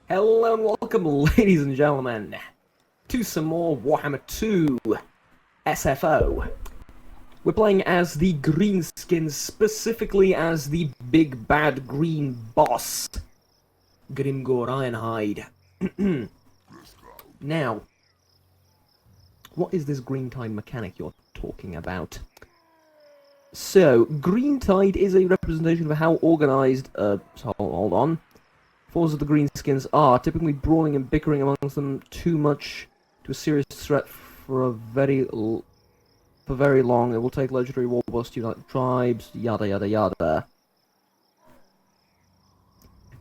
Hello and welcome, ladies and gentlemen, to some more Warhammer 2 SFO. We're playing as the Greenskins, specifically as the big bad green boss, Grimgor Ironhide. Now, what is this green tide mechanic you're talking about? So, green tide is a representation of how organized, hold on. Forces of the Greenskins are typically brawling and bickering amongst them too much to a serious threat for very long. It will take legendary warboss to unite tribes, yada yada yada.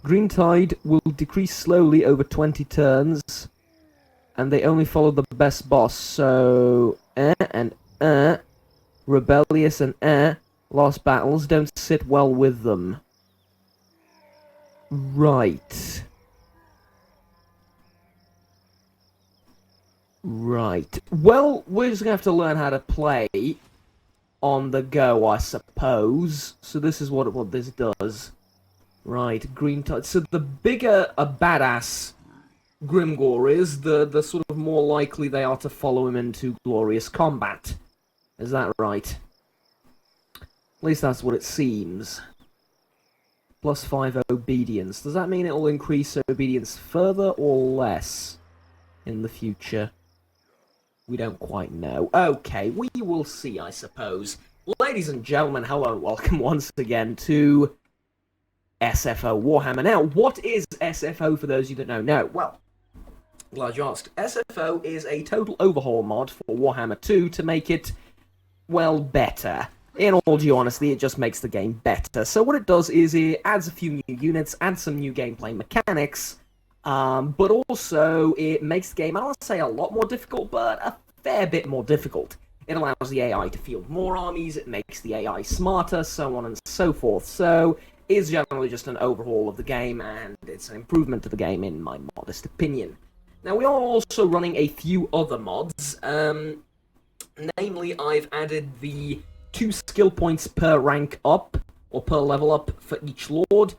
Green tide will decrease slowly over 20 turns, and they only follow the best boss, so rebellious and lost battles don't sit well with them. Right. Well, we're just gonna have to learn how to play on the go, I suppose. So this is what this does. Right, green tide. So the bigger a badass Grimgor is, the sort of more likely they are to follow him into glorious combat. Is that right? At least that's what it seems. +5 obedience. Does that mean it will increase obedience further or less in the future? We don't quite know. Okay, we will see, I suppose. Ladies and gentlemen, hello and welcome once again to SFO Warhammer. Now, what is SFO for those of you that don't know? Well, glad you asked. SFO is a total overhaul mod for Warhammer 2 to make it, well, better. In all due honesty, it just makes the game better. So what it does is it adds a few new units, adds some new gameplay mechanics, but also it makes the game, I don't want to say a lot more difficult, but a fair bit more difficult. It allows the AI to field more armies, it makes the AI smarter, so on and so forth. So it's generally just an overhaul of the game, and it's an improvement to the game in my modest opinion. Now, we are also running a few other mods. Namely, I've added the 2 skill points per rank up, or per level up for each lord.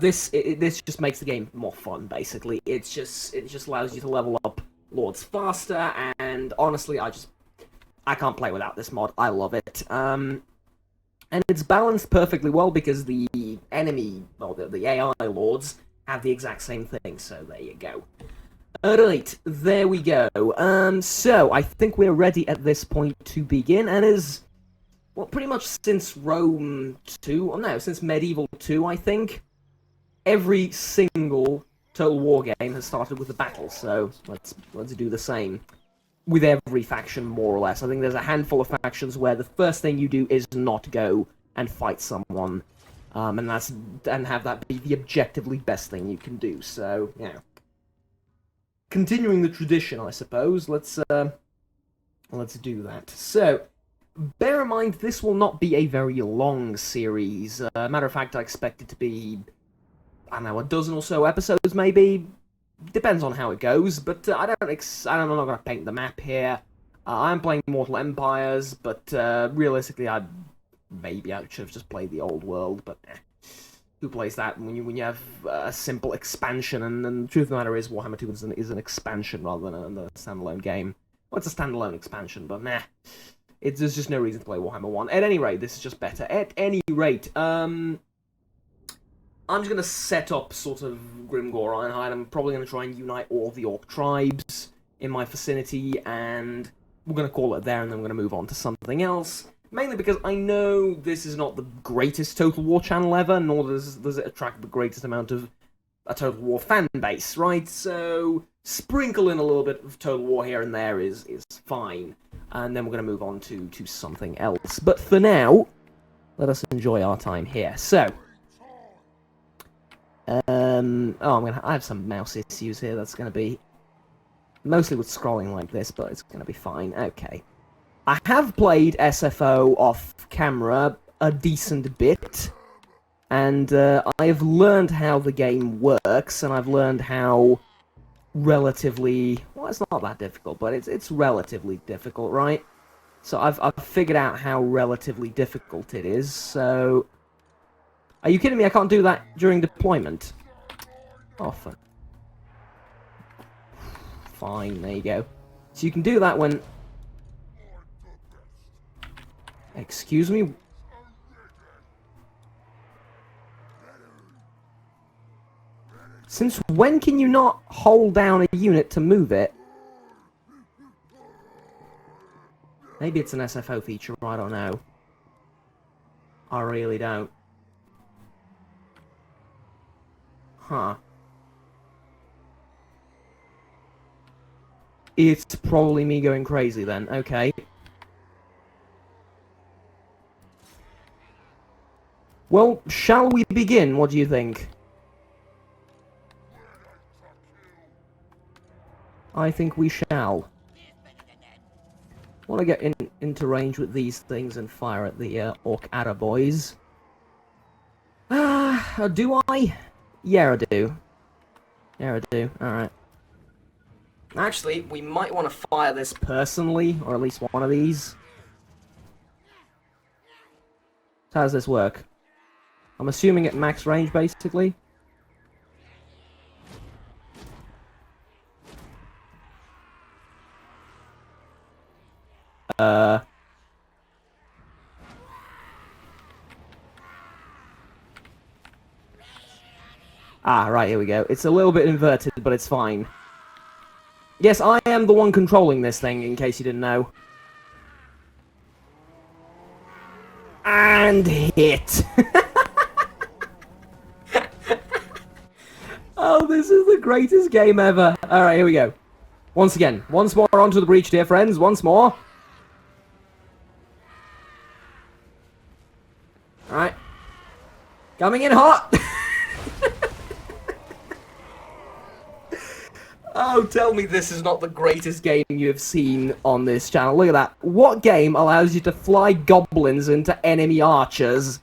This just makes the game more fun, basically. It just allows you to level up lords faster, and honestly, I can't play without this mod. I love it. And it's balanced perfectly well because the enemy, or the AI lords, have the exact same thing, so there you go. Alright, there we go. So, I think we're ready at this point to begin, and well, pretty much since Rome 2, or no, since Medieval 2, I think, every single Total War game has started with a battle, so let's do the same with every faction, more or less. I think there's a handful of factions where the first thing you do is not go and fight someone, and have that be the objectively best thing you can do, so, yeah. Continuing the tradition, I suppose, let's do that. So, bear in mind, this will not be a very long series. Matter of fact, I expect it to be, I don't know, a dozen or so episodes, maybe. Depends on how it goes, but I'm not going to paint the map here. I'm playing Mortal Empires, but realistically, maybe I should have just played the old world, but who plays that when you have a simple expansion? And the truth of the matter is, Warhammer 2 is an expansion rather than a standalone game. Well, it's a standalone expansion, but nah. There's just no reason to play Warhammer 1. At any rate, this is just better. At any rate, I'm just going to set up sort of Grimgor Ironhide. I'm probably going to try and unite all the Orc tribes in my vicinity, and we're going to call it there, and then we're going to move on to something else. Mainly because I know this is not the greatest Total War channel ever, nor does it attract the greatest amount of a Total War fan base, right? So, sprinkle in a little bit of Total War here and there is fine. And then we're going to move on to something else. But for now, let us enjoy our time here. So, I have some mouse issues here. That's going to be mostly with scrolling like this, but it's going to be fine. Okay. I have played SFO off camera a decent bit, and I've learned how the game works, and I've learned how relatively, well, it's not that difficult, but it's relatively difficult, right? So I've figured out how relatively difficult it is. So, are you kidding me? I can't do that during deployment. Oh, fuck. fine, there you go. So you can do that when... Excuse me? Since when can you not hold down a unit to move it? Maybe it's an SFO feature, I don't know. I really don't. Huh. It's probably me going crazy then, okay. Well, shall we begin? What do you think? I think we shall. I want to get into range with these things and fire at the orc boys. Do I? Yeah, I do. Yeah, I do. Alright. Actually, we might want to fire this personally, or at least one of these. So how does this work? I'm assuming at max range, basically. Ah, right, here we go. It's a little bit inverted, but it's fine. Yes, I am the one controlling this thing, in case you didn't know. And hit! Oh, this is the greatest game ever. Alright, here we go. Once again. Once more onto the breach, dear friends. Once more. Alright. Coming in hot! Oh, tell me this is not the greatest game you have seen on this channel. Look at that. What game allows you to fly goblins into enemy archers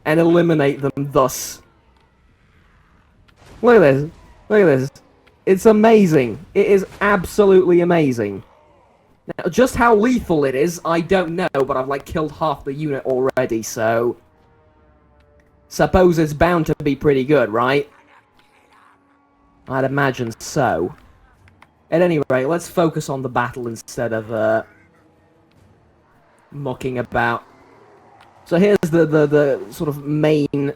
and eliminate them thus? Look at this. Look at this. It's amazing. It is absolutely amazing. Now, just how lethal it is, I don't know, but I've, like, killed half the unit already, so... Suppose it's bound to be pretty good, right? I'd imagine so. At any rate, let's focus on the battle instead of, mucking about. So here's the sort of main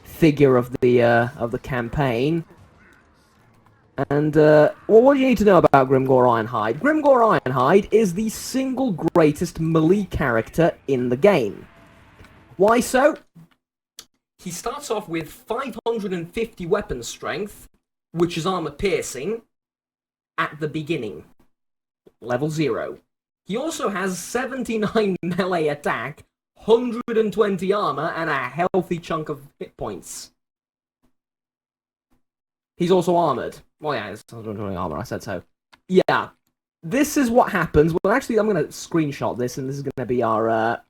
figure of the campaign. And, well, what do you need to know about Grimgor Ironhide? Grimgor Ironhide is the single greatest melee character in the game. Why so? He starts off with 550 weapon strength, which is armor piercing, at the beginning. Level 0. He also has 79 melee attack, 120 armor, and a healthy chunk of hit points. He's also armored. Well, yeah, it's 120 armor, I said so. Yeah. This is what happens. Well, actually, I'm going to screenshot this, and this is going to be our,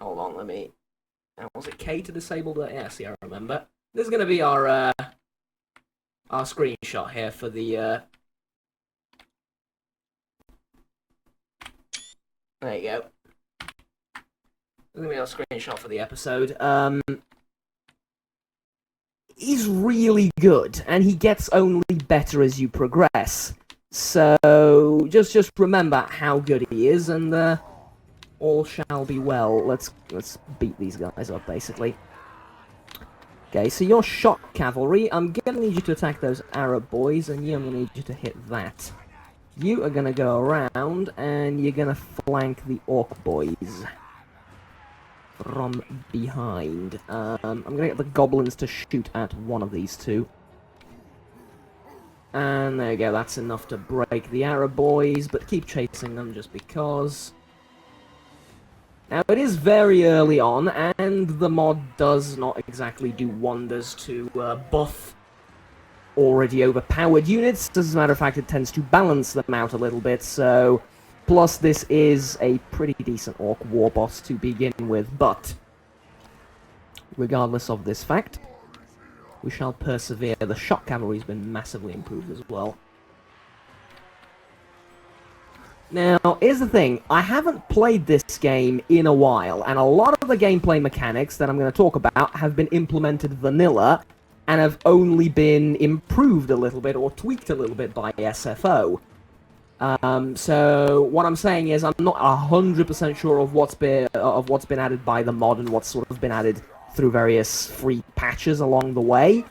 Hold on, let me... Was it K to disable the... Yeah, see, I remember. This is going to be our screenshot here for the, There you go. This is going to be our screenshot for the episode. He's really good, and he gets only better as you progress. So, just remember how good he is, and, all shall be well. Let's beat these guys up, basically. Okay, so you're shock cavalry. I'm gonna need you to attack those Arab boys, and I'm gonna need you to hit that. You are gonna go around, and you're gonna flank the orc boys from behind. I'm gonna get the goblins to shoot at one of these two. And there you go, that's enough to break the Arab boys, but keep chasing them just because. Now, it is very early on, and the mod does not exactly do wonders to buff already overpowered units. As a matter of fact, it tends to balance them out a little bit, so... Plus, this is a pretty decent orc war boss to begin with, but... Regardless of this fact, we shall persevere. The shock cavalry's been massively improved as well. Now, here's the thing, I haven't played this game in a while, and a lot of the gameplay mechanics that I'm going to talk about have been implemented vanilla, and have only been improved a little bit or tweaked a little bit by SFO. So what I'm saying is I'm not 100% sure of what's been added by the mod and what's sort of been added through various free patches along the way,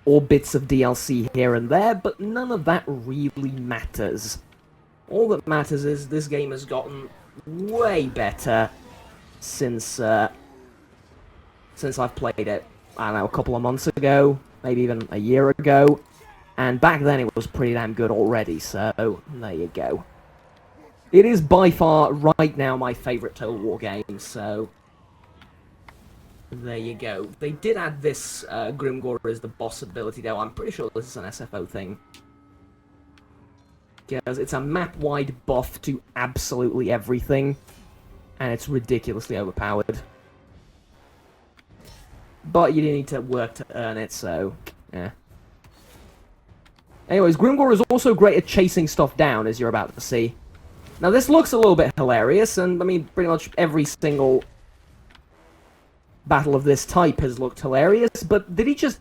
or bits of DLC here and there, but none of that really matters. All that matters is this game has gotten way better since I've played it, I don't know, a couple of months ago, maybe even a year ago, and back then it was pretty damn good already, so there you go. It is by far, right now, my favourite Total War game, so there you go. They did add this Grimgore as the boss ability, though. I'm pretty sure this is an SFO thing. Because it's a map-wide buff to absolutely everything, and it's ridiculously overpowered. But you need to work to earn it, so yeah. Anyways, Grimgore is also great at chasing stuff down, as you're about to see. Now, this looks a little bit hilarious, and I mean, pretty much every single battle of this type has looked hilarious, but did he just...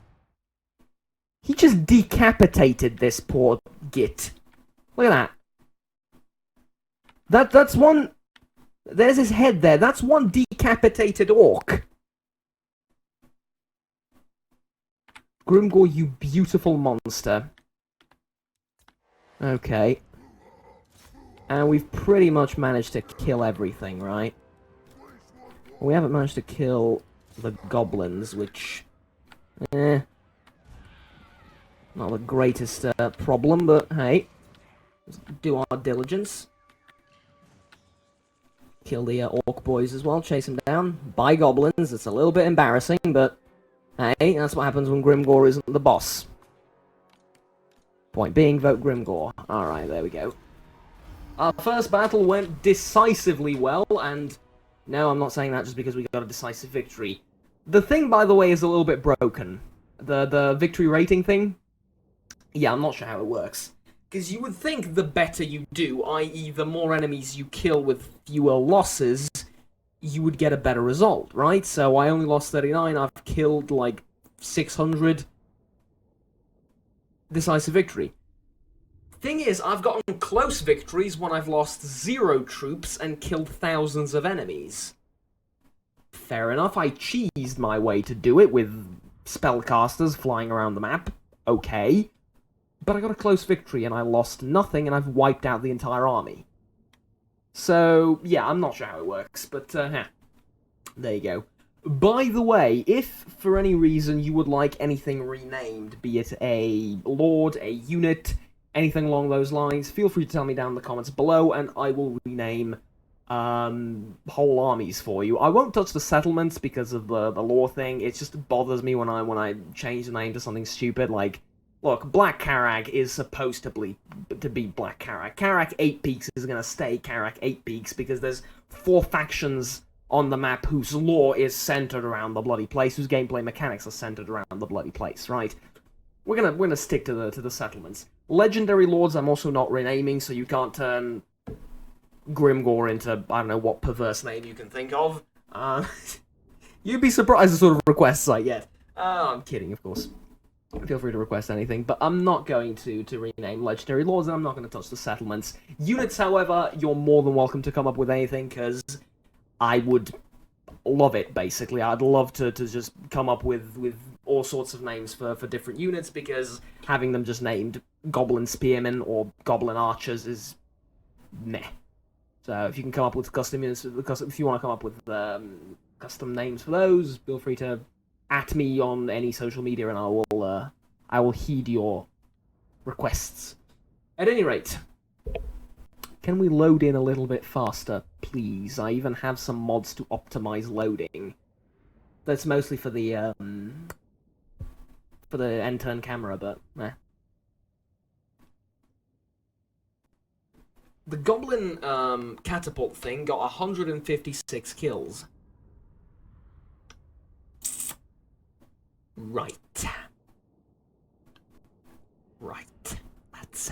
He just decapitated this poor Git. Look at that. That's one... There's his head there. That's one decapitated orc. Grimgore, you beautiful monster. Okay. And we've pretty much managed to kill everything, right? We haven't managed to kill the goblins, which... not the greatest problem, but hey. Let's do our diligence. Kill the orc boys as well, chase them down. By goblins, it's a little bit embarrassing, but... Hey, that's what happens when Grimgore isn't the boss. Point being, vote Grimgore. Alright, there we go. Our first battle went decisively well, and... No, I'm not saying that just because we got a decisive victory. The thing, by the way, is a little bit broken. The victory rating thing? Yeah, I'm not sure how it works. Because you would think the better you do, i.e. the more enemies you kill with fewer losses, you would get a better result, right? So I only lost 39, I've killed like 600. Decisive victory. Thing is, I've gotten close victories when I've lost 0 troops and killed thousands of enemies. Fair enough, I cheesed my way to do it with spellcasters flying around the map. Okay. But I got a close victory and I lost nothing and I've wiped out the entire army. So, yeah, I'm not sure how it works, but, there you go. By the way, if for any reason you would like anything renamed, be it a lord, a unit, anything along those lines, feel free to tell me down in the comments below, and I will rename whole armies for you. I won't touch the settlements because of the lore thing. It just bothers me when I change the name to something stupid. Like, look, Black Carag is supposed to be Black Carag. Carag 8 Peaks is gonna stay Carag 8 Peaks because there's 4 factions on the map whose lore is centered around the bloody place, whose gameplay mechanics are centered around the bloody place, right? We're gonna stick to the settlements. Legendary Lords I'm also not renaming, so you can't turn Grimgore into, I don't know what perverse name you can think of. You'd be surprised the sort of requests I get. I'm kidding, of course. Feel free to request anything, but I'm not going to rename Legendary Lords, and I'm not going to touch the settlements. Units, however, you're more than welcome to come up with anything, because I would love it, basically. I'd love to just come up with all sorts of names for different units, because having them just named Goblin Spearmen or Goblin Archers is meh. So if you can come up with custom units, if you want to come up with custom names for those, feel free to at me on any social media, and I will heed your requests. At any rate, can we load in a little bit faster, please? I even have some mods to optimize loading. That's mostly for the end-turn camera, but eh. The Goblin catapult thing got 156 kills. Right. Let's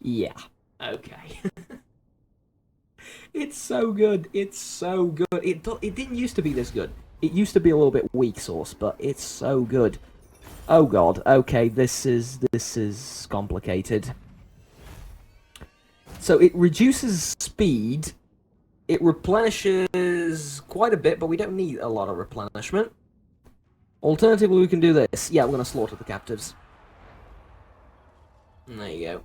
yeah. Okay. It's so good. It's so good. It didn't used to be this good. It used to be a little bit weak sauce, but it's so good. Oh god, okay, this is complicated. So it reduces speed, it replenishes quite a bit, but we don't need a lot of replenishment. Alternatively, we can do this. Yeah, we're gonna slaughter the captives. There you go.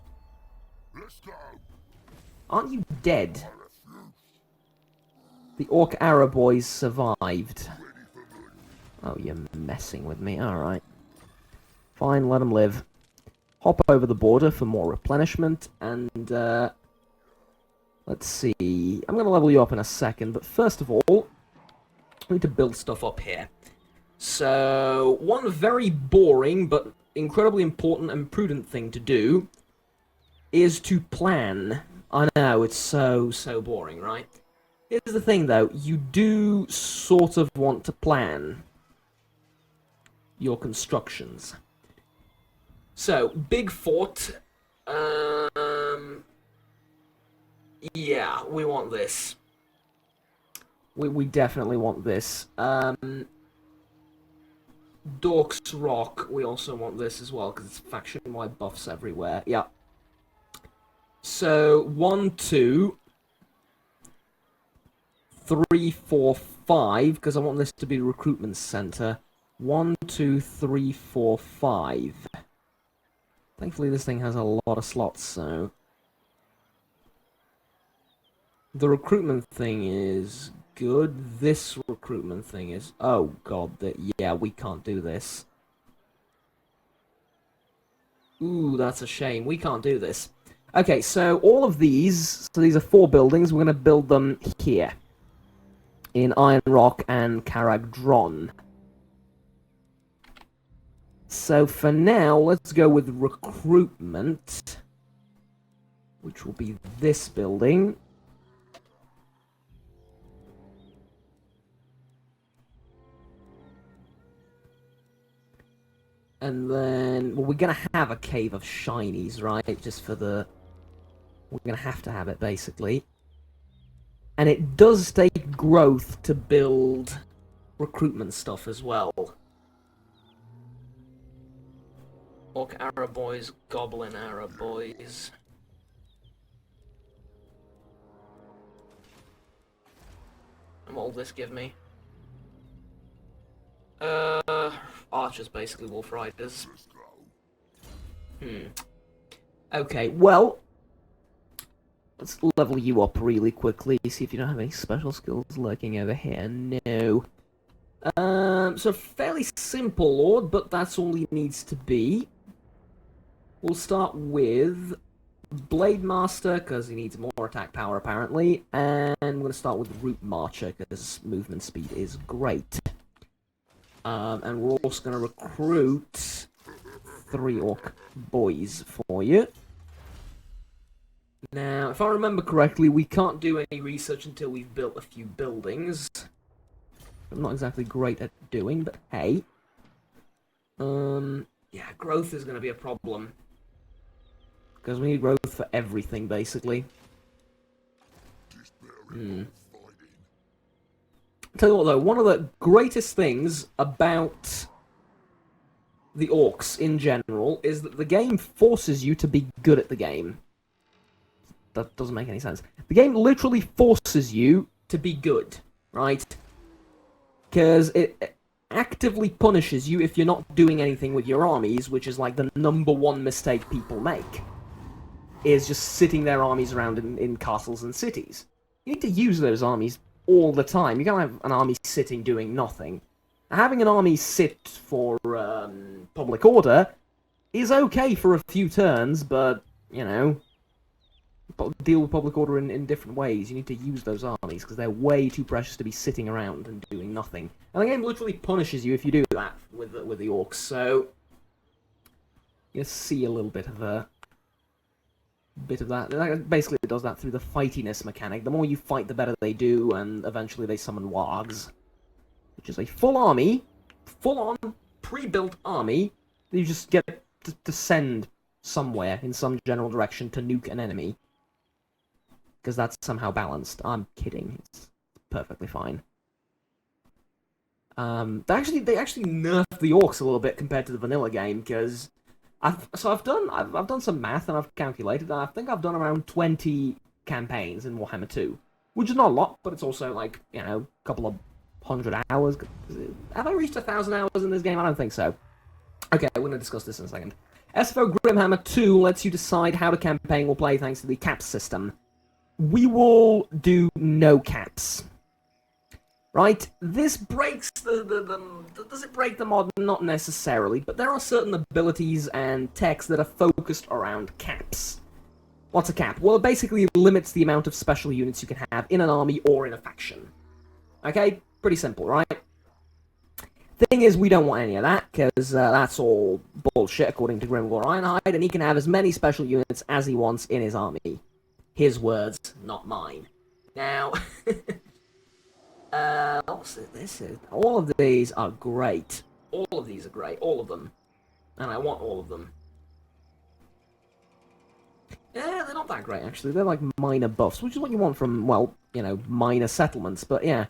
Let's go. Aren't you dead? The Orc Arrow boys survived. Oh, you're messing with me. Alright. Fine, let them live. Hop over the border for more replenishment, and, let's see. I'm gonna level you up in a second, but first of all, I need to build stuff up here. So, one very boring, but incredibly important and prudent thing to do is to plan. I know, it's so boring, right? Here's the thing, though. You do sort of want to plan your constructions. So, big fort. Yeah, we want this. We definitely want this. Dorks Rock, we also want this as well, because it's faction-wide buffs everywhere. Yeah. So, 1, 2, 3, 4, 5, because I want this to be a recruitment center. 1, 2, 3, 4, 5. Thankfully, this thing has a lot of slots, so... The recruitment thing is good. This recruitment thing is... Oh, god, yeah, we can't do this. Ooh, that's a shame. We can't do this. Okay, so all of these... So these are 4 buildings. We're going to build them here. In Iron Rock and Caragdron. So for now, let's go with recruitment, which will be this building. And then, well, we're going to have a Cave of Shinies, right? Just for the... We're going to have it, basically. And it does take growth to build recruitment stuff as well. Orc Arrow boys, Goblin Arrow boys. And what will this give me? Archers, basically, Wolf Riders. Okay, well... Let's level you up really quickly, see if you don't have any special skills lurking over here. No. So fairly simple Lord, but that's all he needs to be. We'll start with Blade Master, because he needs more attack power, apparently. And we're going to start with Root Marcher, because movement speed is great. And we're also going to recruit 3 Orc boys for you. Now, if I remember correctly, we can't do any research until we've built a few buildings. I'm not exactly great at doing, but hey. Yeah, growth is going to be a problem. Because we need growth for everything, basically. Tell you what, though, one of the greatest things about the orcs in general is that the game forces you to be good at the game. That doesn't make any sense. The game literally forces you to be good, right? Because it actively punishes you if you're not doing anything with your armies, which is like the #1 mistake people make. Is just sitting their armies around in castles and cities. You need to use those armies all the time. You can't have an army sitting doing nothing. Having an army sit for public order is okay for a few turns, but, you know, deal with public order in different ways. You need to use those armies, because they're way too precious to be sitting around and doing nothing. And the game literally punishes you if you do that with the orcs, so... You see a little bit of that. Basically, it does that through the fightiness mechanic. The more you fight, the better they do, and eventually they summon wargs, which is a full army, full-on, pre-built army, that you just get to send somewhere in some general direction to nuke an enemy. Because that's somehow balanced. I'm kidding. It's perfectly fine. They actually nerfed the orcs a little bit compared to the vanilla game because I've done some math and I've calculated and I think I've done around 20 campaigns in Warhammer 2, which is not a lot, but it's also like a couple of 100 hours. Have I reached 1,000 hours in this game? I don't think so. Okay, we're going to discuss this in a second. SFO Grimhammer 2 lets you decide how the campaign will play thanks to the caps system. We will do no caps. Right? This breaks does it break the mod? Not necessarily, but there are certain abilities and techs that are focused around caps. What's a cap? Well, it basically limits the amount of special units you can have in an army or in a faction. Okay? Pretty simple, right? Thing is, we don't want any of that, because that's all bullshit according to Grimgor Ironhide, and he can have as many special units as he wants in his army. His words, not mine. Now, all of these are great. All of these are great, all of them. And I want all of them. Yeah, they're not that great, actually. They're like minor buffs, which is what you want from, well, minor settlements, but yeah.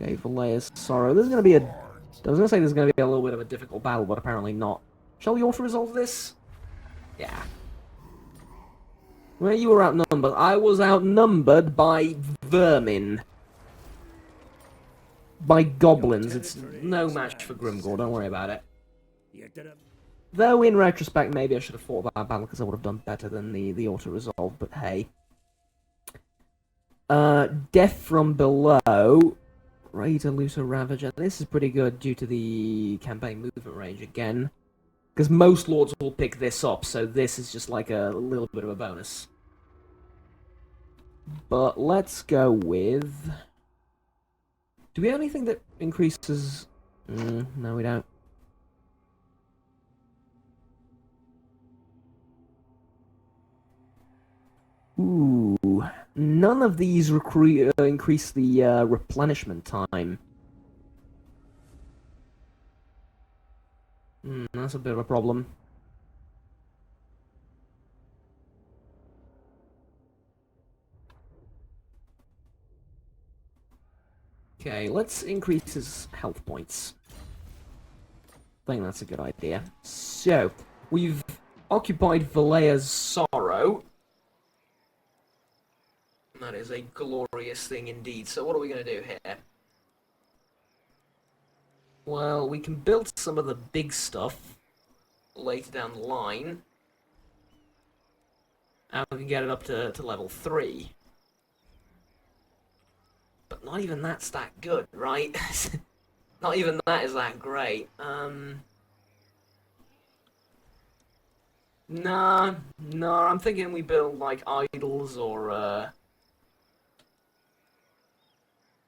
Okay, Valea's Sorrow. There's going to be I was going to say there's going to be a little bit of a difficult battle, but apparently not. Shall we auto-resolve this? Yeah. Well, you were outnumbered. I was outnumbered by vermin. By goblins. It's no match for Grimgor, don't worry about it. Though, in retrospect, maybe I should have fought that battle because I would have done better than the auto-resolve, but hey. Death from Below. Raider, Looter, Ravager. This is pretty good due to the campaign movement range again. Because most lords will pick this up, so this is just like a little bit of a bonus. But let's go with... Do we have anything that increases... no, we don't. Ooh, none of these increase the replenishment time. That's a bit of a problem. Okay, let's increase his health points. I think that's a good idea. So, we've occupied Valea's Sorrow. That is a glorious thing indeed. So what are we going to do here? Well, we can build some of the big stuff later down the line. And we can get it up to level 3. But not even that's that good, right? Not even that is that great. Nah, I'm thinking we build, like, idols or,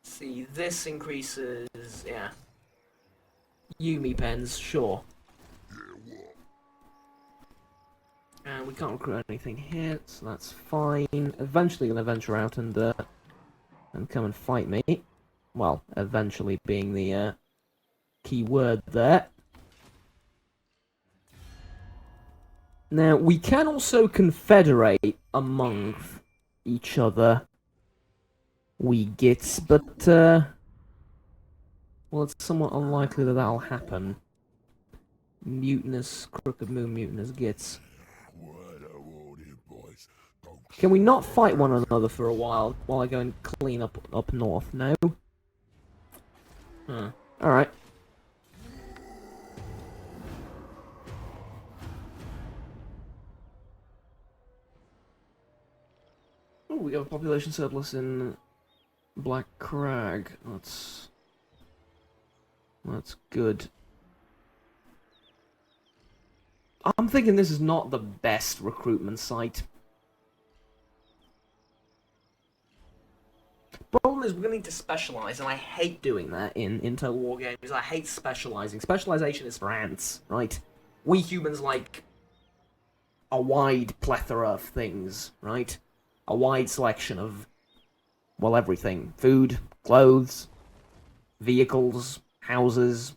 See, this increases, yeah. Yumi pens, sure. And we can't recruit anything here, so that's fine. Eventually gonna venture out and come and fight me. Well, eventually being the key word there. Now, we can also confederate among each other. We Gitz, but, well, it's somewhat unlikely that that'll happen. Mutinous, Crooked Moon, Mutinous Gitz. Can we not fight one another for a while I go and clean up north? No? Huh. Alright. Oh, we have a population surplus in Black Crag. That's good. I'm thinking this is not the best recruitment site. Problem is, we're going to need to specialize, and I hate doing that in Total War games. I hate specializing. Specialization is for ants, right? We humans like a wide plethora of things, right? A wide selection of, well, everything. Food, clothes, vehicles, houses,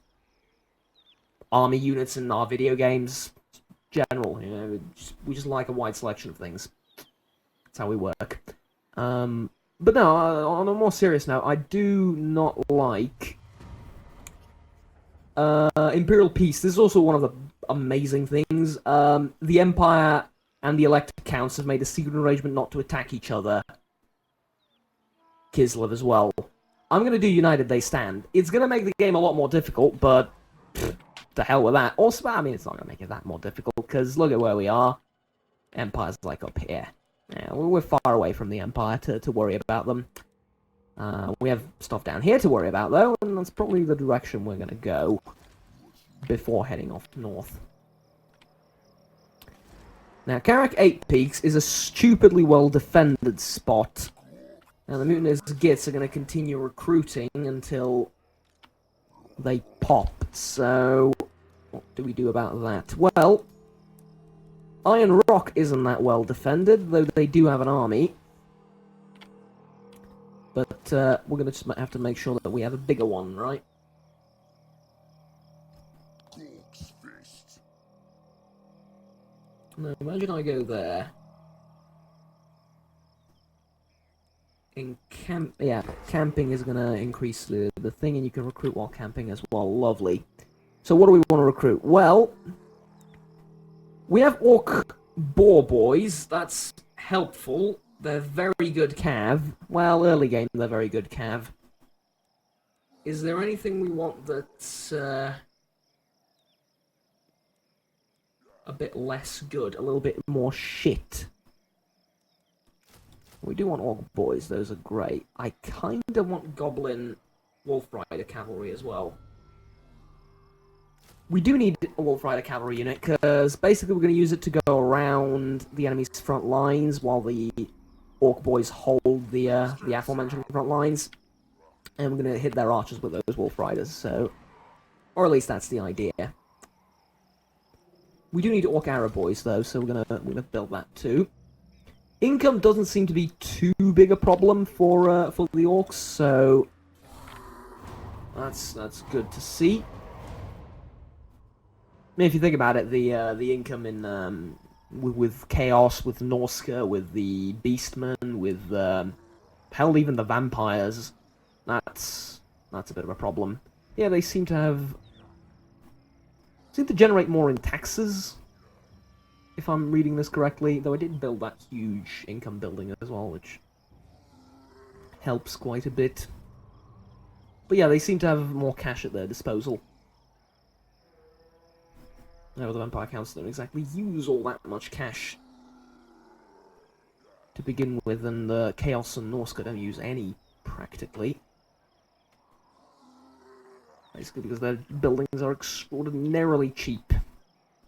army units in our video games, general, we just like a wide selection of things. That's how we work. But no, on a more serious note, I do not like Imperial Peace. This is also one of the amazing things. The Empire and the elected counts have made a secret arrangement not to attack each other. Kislev as well. I'm going to do United They Stand. It's going to make the game a lot more difficult, but to hell with that. Also, I mean, it's not going to make it that more difficult, because look at where we are. Empire's like up here. Yeah, we're far away from the Empire to worry about them. We have stuff down here to worry about, though, and that's probably the direction we're going to go before heading off north. Now, Karak 8 Peaks is a stupidly well-defended spot. Now, the Mutineers Gitz are going to continue recruiting until they pop. So, what do we do about that? Well, Iron Rock isn't that well defended, though they do have an army. But we're going to just have to make sure that we have a bigger one, right? Now, imagine I go there. Camping is going to increase the thing, and you can recruit while camping as well. Lovely. So what do we want to recruit? Well, we have Orc Boar Boys. That's helpful. They're very good cav. Well, early game, they're very good cav. Is there anything we want that's a bit less good? A little bit more shit? We do want Orc Boys, those are great. I kinda want Goblin Wolf Rider Cavalry as well. We do need a Wolf Rider Cavalry unit, because basically we're going to use it to go around the enemy's front lines while the Orc Boys hold the aforementioned front lines. And we're going to hit their archers with those Wolf Riders, so... Or at least that's the idea. We do need Orc Arrow Boys, though, so we're gonna build that too. Income doesn't seem to be too big a problem for the Orcs, so... That's good to see. I mean, if you think about it, the income in with Chaos, with Norska, with the Beastmen, with hell, even the vampires, that's a bit of a problem. Yeah, they seem to generate more in taxes, if I'm reading this correctly. Though I did build that huge income building as well, which helps quite a bit. But yeah, they seem to have more cash at their disposal. No, the Vampire Council don't exactly use all that much cash to begin with, and the Chaos and Norska don't use any, practically. Basically because their buildings are extraordinarily cheap.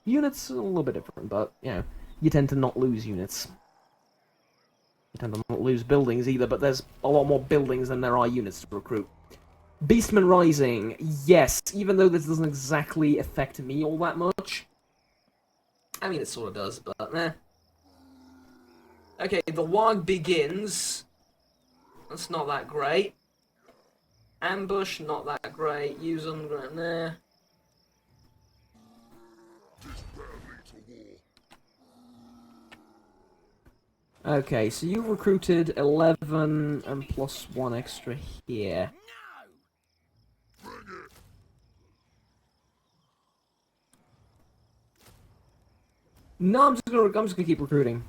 Units are a little bit different, but, you know, you tend to not lose units. You tend to not lose buildings either, but there's a lot more buildings than there are units to recruit. Beastman Rising, yes, even though this doesn't exactly affect me all that much. I mean, it sort of does, but eh. Okay, the Wog begins. That's not that great. Ambush, not that great. Use them, nah. Okay, so you've recruited 11 and plus 1 extra here. No, I'm just gonna keep recruiting.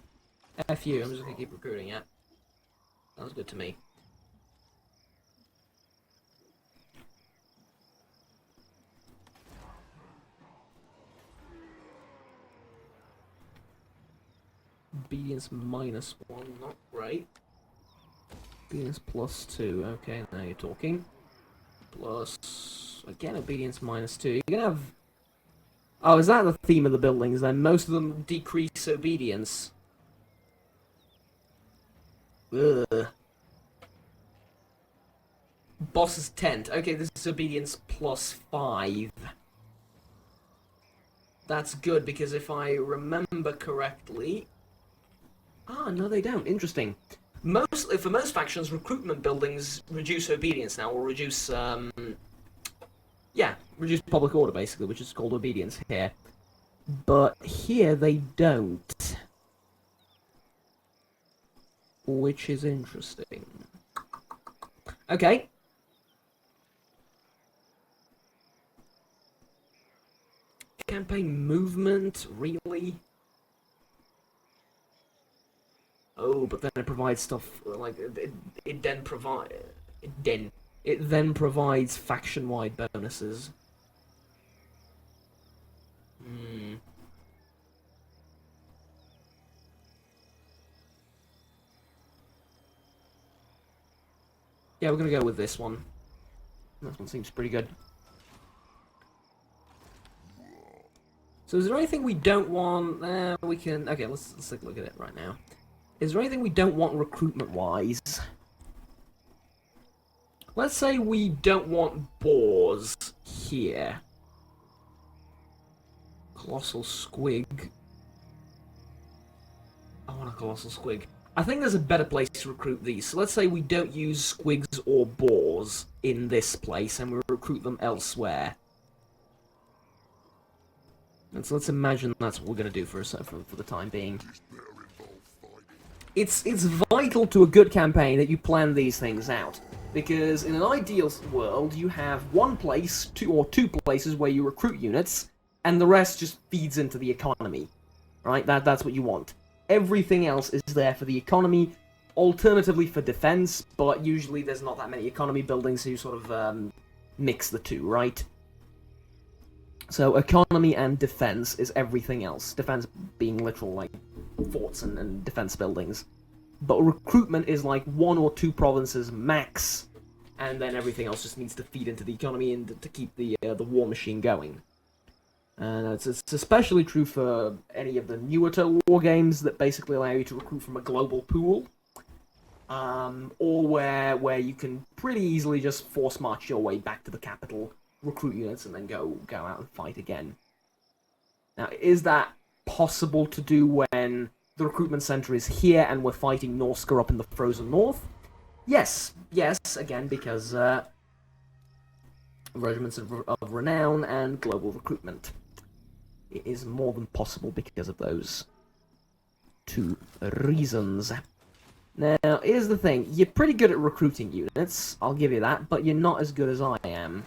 F you, I'm just gonna keep recruiting, yeah. Sounds good to me. Obedience -1, not great. Obedience +2, okay, now you're talking. Plus, again, obedience -2. You're gonna have... Oh, is that the theme of the buildings then? Most of them decrease obedience. Ugh. Boss's tent. Okay, this is obedience +5. That's good, because if I remember correctly... Ah, no they don't. Interesting. For most factions, recruitment buildings reduce obedience now, or reduce, yeah, reduce public order, basically, which is called obedience here. But here they don't. Which is interesting. Okay. Campaign movement, really? Oh, but then it provides stuff like it then provide it then provides faction-wide bonuses. Hmm. Yeah, we're gonna go with this one. This one seems pretty good. So is there anything we don't want? We can... Okay, let's take a look at it right now. Is there anything we don't want recruitment-wise? Let's say we don't want boars here. Colossal squig. I want a colossal squig. I think there's a better place to recruit these. So let's say we don't use squigs or boars in this place and we recruit them elsewhere. And so let's imagine that's what we're going to do for the time being. It's vital to a good campaign that you plan these things out. Because in an ideal world, you have one place, two places where you recruit units, and the rest just feeds into the economy. Right? That's what you want. Everything else is there for the economy, alternatively for defense, but usually there's not that many economy buildings, so you sort of mix the two, right? So economy and defense is everything else. Defense being literal, like, forts and defense buildings. But recruitment is like 1 or 2 provinces max, and then everything else just needs to feed into the economy and to keep the war machine going. And it's especially true for any of the newer Total War games that basically allow you to recruit from a global pool, or where you can pretty easily just force march your way back to the capital, recruit units, and then go out and fight again. Now, is that possible to do when the recruitment center is here and we're fighting Norska up in the frozen north? Yes, again, because regiments of renown and global recruitment. It is more than possible because of those 2 reasons. Now, here's the thing. You're pretty good at recruiting units, I'll give you that, but you're not as good as I am.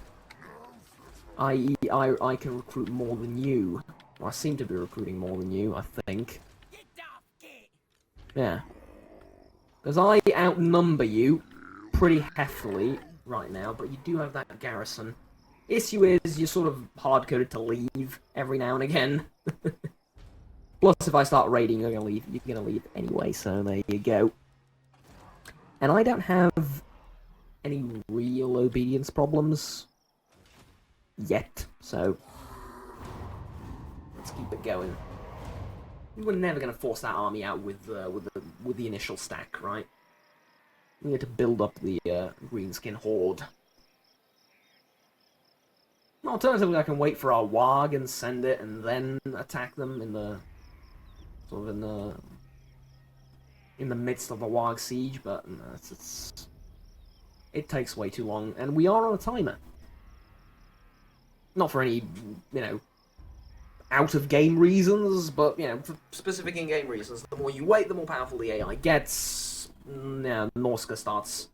I.e., I can recruit more than you. Well, I seem to be recruiting more than you, I think. Yeah. Because I outnumber you pretty heftily right now, but you do have that garrison. Issue is, you're sort of hard-coded to leave every now and again. Plus, if I start raiding, you're gonna leave anyway, so there you go. And I don't have any real obedience problems yet, so let's keep it going. We're never gonna force that army out with the initial stack, right? We need to build up the Greenskin horde. Alternatively, I can wait for our Warg and send it, and then attack them in the in the midst of a Warg siege. But no, it takes way too long, and we are on a timer. Not for any, out of game reasons, but for specific in game reasons. The more you wait, the more powerful the AI gets. Now, Norska starts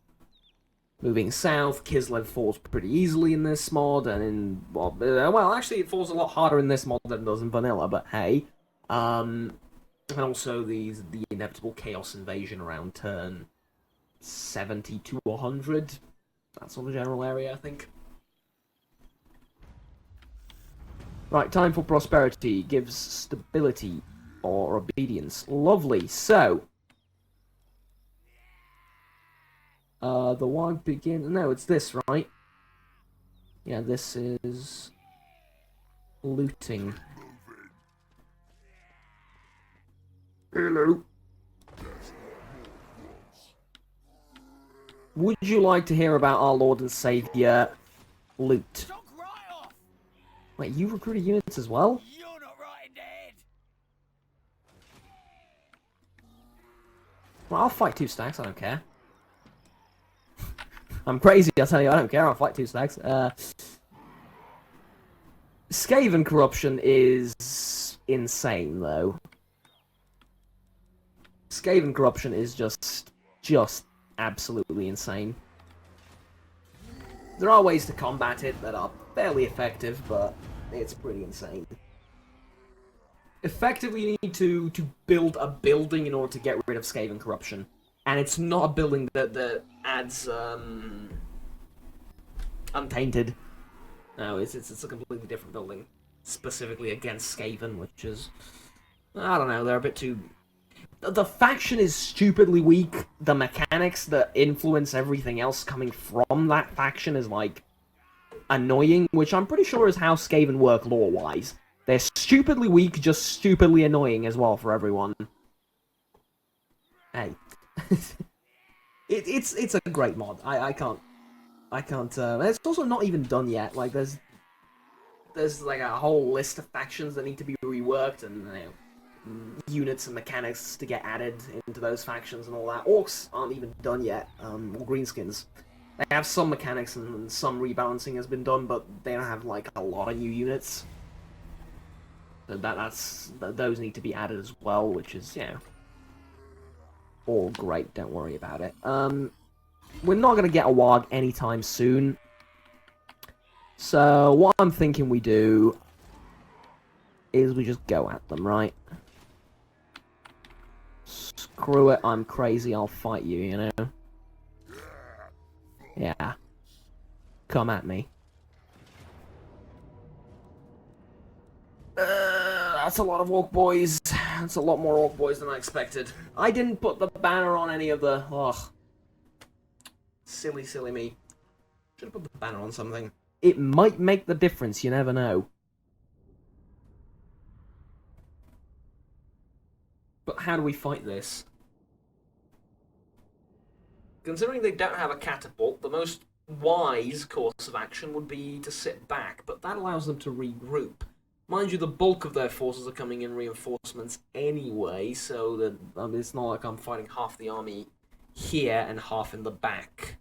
moving south. Kislev falls pretty easily in this mod, and in well, actually, it falls a lot harder in this mod than it does in vanilla. But hey, and also the inevitable chaos invasion around turn 70 to 100. That's on the general area, I think. Right, time for prosperity. Gives stability or obedience. Lovely. So, the one begin. No, it's this, right? Yeah, this is looting. Hello. Would you like to hear about our Lord and Savior, loot? Wait, you recruited units as well? You're not right in the head. Well, I'll fight 2 stacks, I don't care. I'm crazy, I tell you, I don't care, I'll fight 2 stacks. Skaven corruption is insane, though. Skaven corruption is just absolutely insane. There are ways to combat it that are fairly effective, but it's pretty insane. Effectively, you need to build a building in order to get rid of Skaven corruption. And it's not a building that adds Untainted. No, it's a completely different building. Specifically against Skaven, which is... I don't know, they're a bit too... The faction is stupidly weak. The mechanics that influence everything else coming from that faction is, like, annoying, which I'm pretty sure is how Skaven work lore-wise. They're stupidly weak, just stupidly annoying as well for everyone. Hey. it's a great mod. I can't... it's also not even done yet. Like, there's like a whole list of factions that need to be reworked, and, you know, units and mechanics to get added into those factions and all that. Orcs aren't even done yet, or Greenskins. They have some mechanics and some rebalancing has been done, but they don't have, like, a lot of new units. So those need to be added as well, which is, you know, all great, don't worry about it. We're not going to get a Warg anytime soon. So, what I'm thinking we do is we just go at them, right? Screw it, I'm crazy, I'll fight you, you know? Yeah. Come at me. That's a lot of Orc boys. That's a lot more Orc boys than I expected. I didn't put the banner on any of the... Ugh. Silly, silly me. Should have put the banner on something. It might make the difference, you never know. But how do we fight this? Considering they don't have a catapult, the most wise course of action would be to sit back, but that allows them to regroup. Mind you, the bulk of their forces are coming in reinforcements anyway, so that it's not like I'm fighting half the army here and half in the back.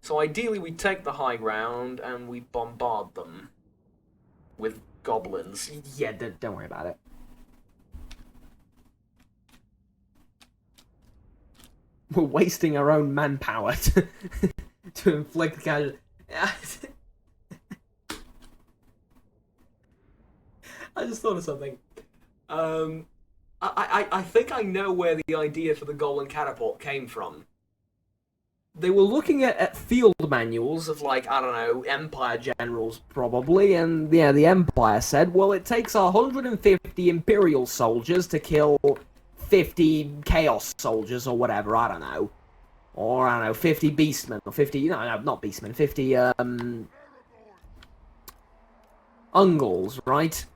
So ideally we take the high ground and we bombard them with goblins. Yeah, don't worry about it. We're wasting our own manpower to inflict casualties. I just thought of something. I think I know where the idea for the Goblin Catapult came from. They were looking at field manuals of, like, I don't know, Empire generals probably, and yeah, the Empire said, well, it takes 150 Imperial soldiers to kill 50 Chaos soldiers or whatever, I don't know. Or, I don't know, 50 Beastmen, or 50, no, not Beastmen, 50, Ungles, right?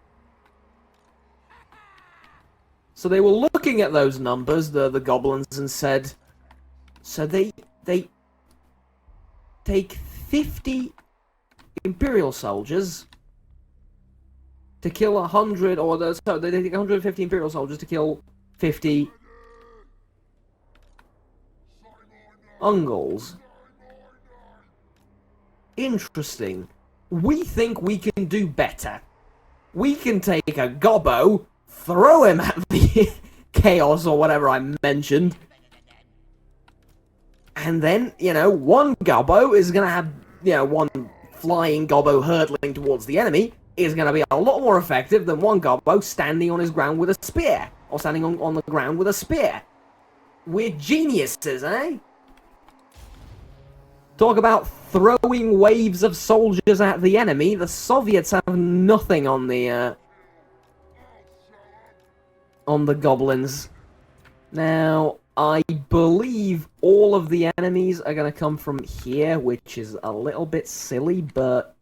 So they were looking at those numbers, the goblins, and said, so they take 50 Imperial soldiers to kill 100, or so they take 150 Imperial soldiers to kill 50 Ungles. Interesting. We think we can do better. We can take a gobbo, throw him at the chaos or whatever I mentioned, and then, you know, one gobbo is gonna have, you know, one flying gobbo hurtling towards the enemy is gonna be a lot more effective than one gobbo standing on his ground with a spear, or standing on the ground with a spear. We're geniuses, eh? Talk about throwing waves of soldiers at the enemy. The Soviets have nothing on the goblins. Now, I believe all of the enemies are going to come from here, which is a little bit silly, but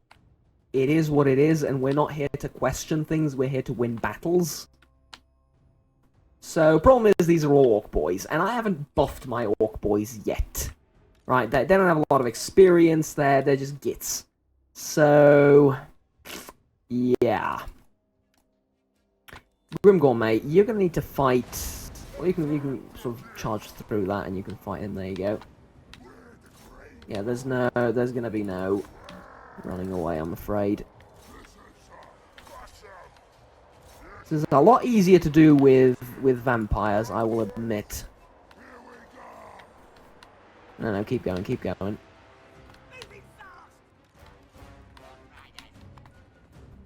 it is what it is, and we're not here to question things, we're here to win battles. So, problem is, these are all Orc boys, and I haven't buffed my Orc boys yet. Right, they don't have a lot of experience there, they're just Gitz. So, yeah. Grim Gourmet, you're going to need to fight... Well, you can sort of charge through that and you can fight him, there you go. Yeah, there's going to be no running away, I'm afraid. This is a lot easier to do with vampires, I will admit. No, keep going, keep going.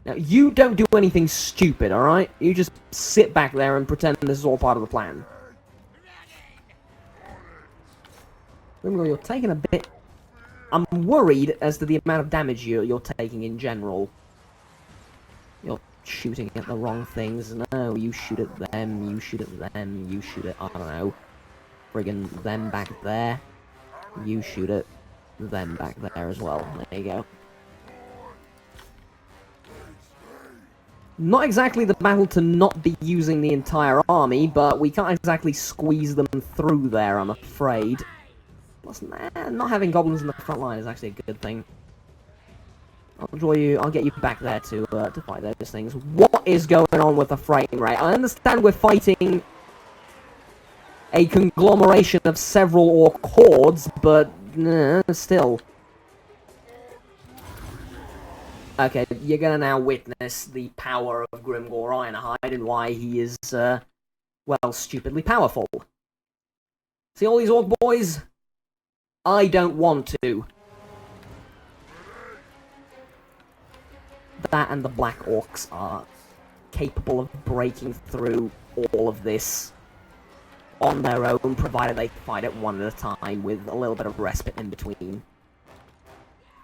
Now, you don't do anything stupid, alright? You just sit back there and pretend this is all part of the plan. Remember, you're taking a bit... I'm worried as to the amount of damage you're taking in general. You're shooting at the wrong things. No, you shoot at them, you shoot at them, you shoot at, I don't know, friggin' them back there. You shoot at them back there as well. There you go. Not exactly the battle to not be using the entire army, but we can't exactly squeeze them through there, I'm afraid. Plus, not having goblins in the front line is actually a good thing. I'll get you back there to fight those things. What is going on with the frame rate? I understand we're fighting a conglomeration of several orc hordes, but still. Okay, you're gonna now witness the power of Grimgor Ironhide and why he is, well, stupidly powerful. See all these orc boys? I don't want to. That and the black orcs are capable of breaking through all of this on their own, provided they fight it one at a time with a little bit of respite in between.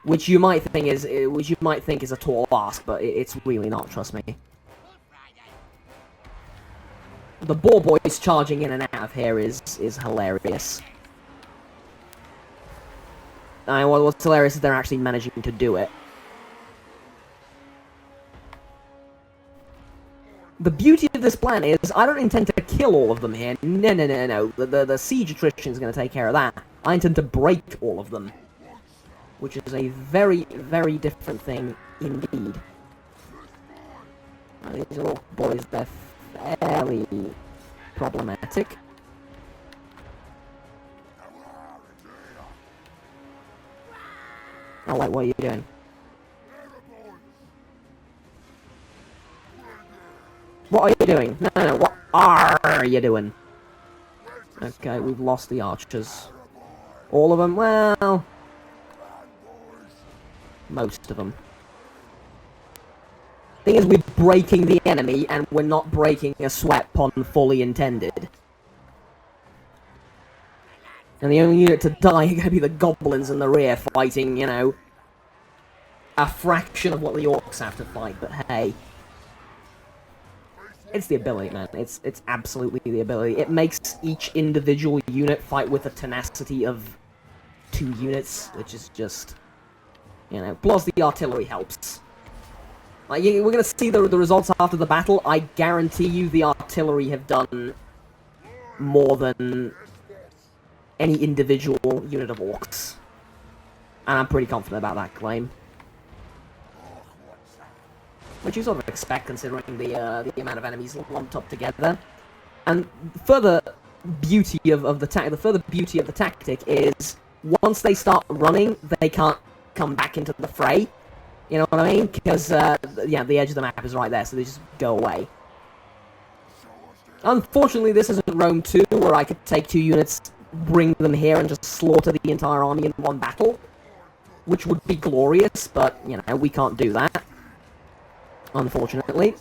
Which you might think is a tall ask, but it's really not. Trust me. The boar boys charging in and out of here is hilarious. What's hilarious is they're actually managing to do it. The beauty of this plan is, I don't intend to kill all of them here. No. The siege attrition is going to take care of that. I intend to break all of them. Which is a very, very different thing indeed. These little boys, they're fairly problematic. Oh, wait, what are you doing? What are you doing? No, what are you doing? Okay, we've lost the archers. All of them? Well... most of them. Thing is, we're breaking the enemy, and we're not breaking a sweat pun fully intended. And the only unit to die are going to be the goblins in the rear fighting, you know, a fraction of what the orcs have to fight, but hey. It's the ability, man. It's absolutely the ability. It makes each individual unit fight with the tenacity of 2 units, which is just, you know, plus the artillery helps. Like, we're going to see the results after the battle. I guarantee you the artillery have done more than any individual unit of orcs. And I'm pretty confident about that claim. Which you sort of expect, considering the amount of enemies lumped up together. And further beauty of the tactic is, once they start running, they can't come back into the fray. You know what I mean? Because yeah, the edge of the map is right there, so they just go away. Unfortunately, this isn't Rome 2, where I could take 2 units, bring them here, and just slaughter the entire army in one battle, which would be glorious. But you know, we can't do that. Unfortunately.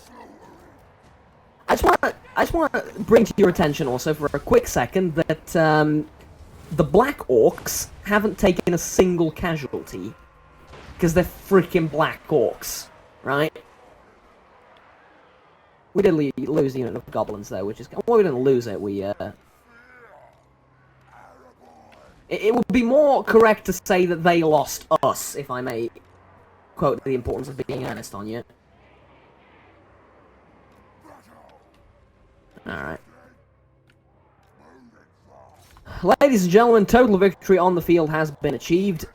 I just want to bring to your attention also for a quick second that the Black Orcs haven't taken a single casualty. Because they're freaking Black Orcs, right? We did lose the unit of goblins though, which is... well, we didn't lose it, we It would be more correct to say that they lost us, if I may quote the importance of being earnest on you. Alright. Ladies and gentlemen, total victory on the field has been achieved.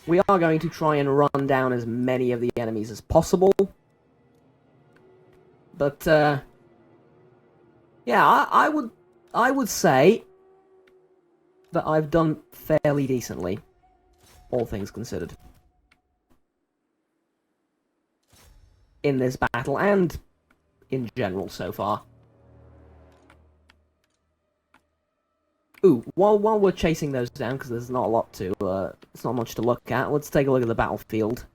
We are going to try and run down as many of the enemies as possible. But, yeah, I would say that I've done fairly decently, all things considered, in this battle, and in general so far. Ooh, while we're chasing those down, because there's not a lot to, it's not much to look at, let's take a look at the battlefield.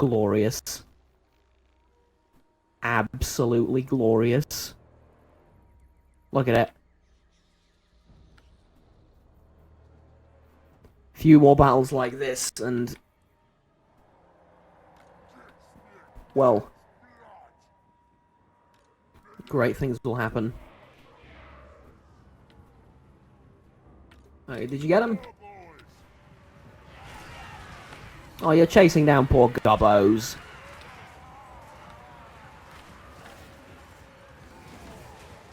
glorious. Absolutely glorious. Look at it. Few more battles like this, and... well... great things will happen. Okay, did you get him? Oh, you're chasing down poor gobbos.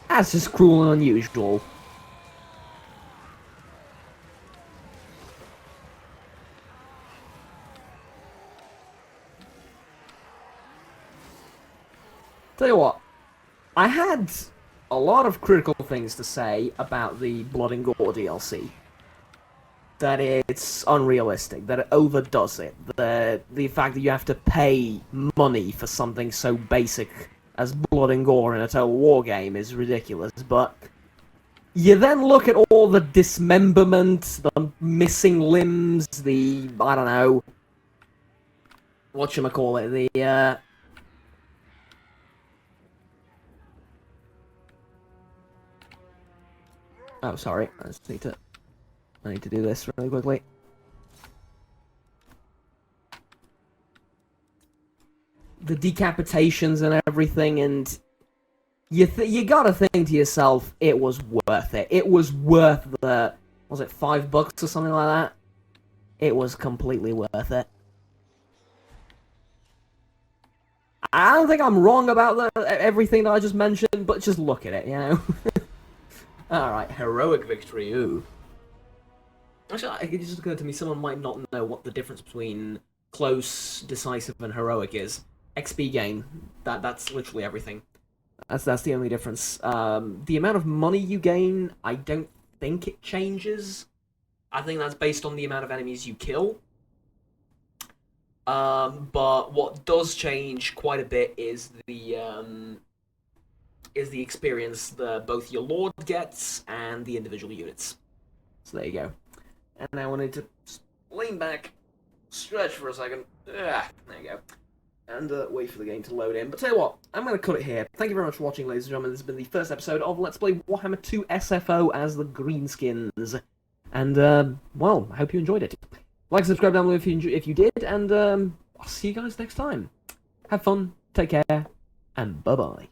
That's just cruel and unusual. Tell you what, I had a lot of critical things to say about the Blood and Gore DLC. That it's unrealistic, that it overdoes it, the fact that you have to pay money for something so basic as blood and gore in a Total War game is ridiculous, but you then look at all the dismemberment, the missing limbs, the, I don't know, whatchamacallit, the, oh, sorry, I just need to... I need to do this really quickly. The decapitations and everything, and you gotta think to yourself, it was worth it. It was worth the, was it $5 or something like that? It was completely worth it. I don't think I'm wrong about everything that I just mentioned, but just look at it, you know? Alright, heroic victory, ooh. Actually, it just occurred to me, someone might not know what the difference between close, decisive, and heroic is. XP gain. That's literally everything. That's the only difference. The amount of money you gain, I don't think it changes. I think that's based on the amount of enemies you kill. But what does change quite a bit is the experience both your Lord gets and the individual units. So there you go. And now I need to lean back, stretch for a second. There you go. And wait for the game to load in. But tell you what, I'm going to cut it here. Thank you very much for watching, ladies and gentlemen. This has been the first episode of Let's Play Warhammer 2 SFO as the Greenskins. And, well, I hope you enjoyed it. Like and subscribe down below if you did, and I'll see you guys next time. Have fun, take care, and bye-bye.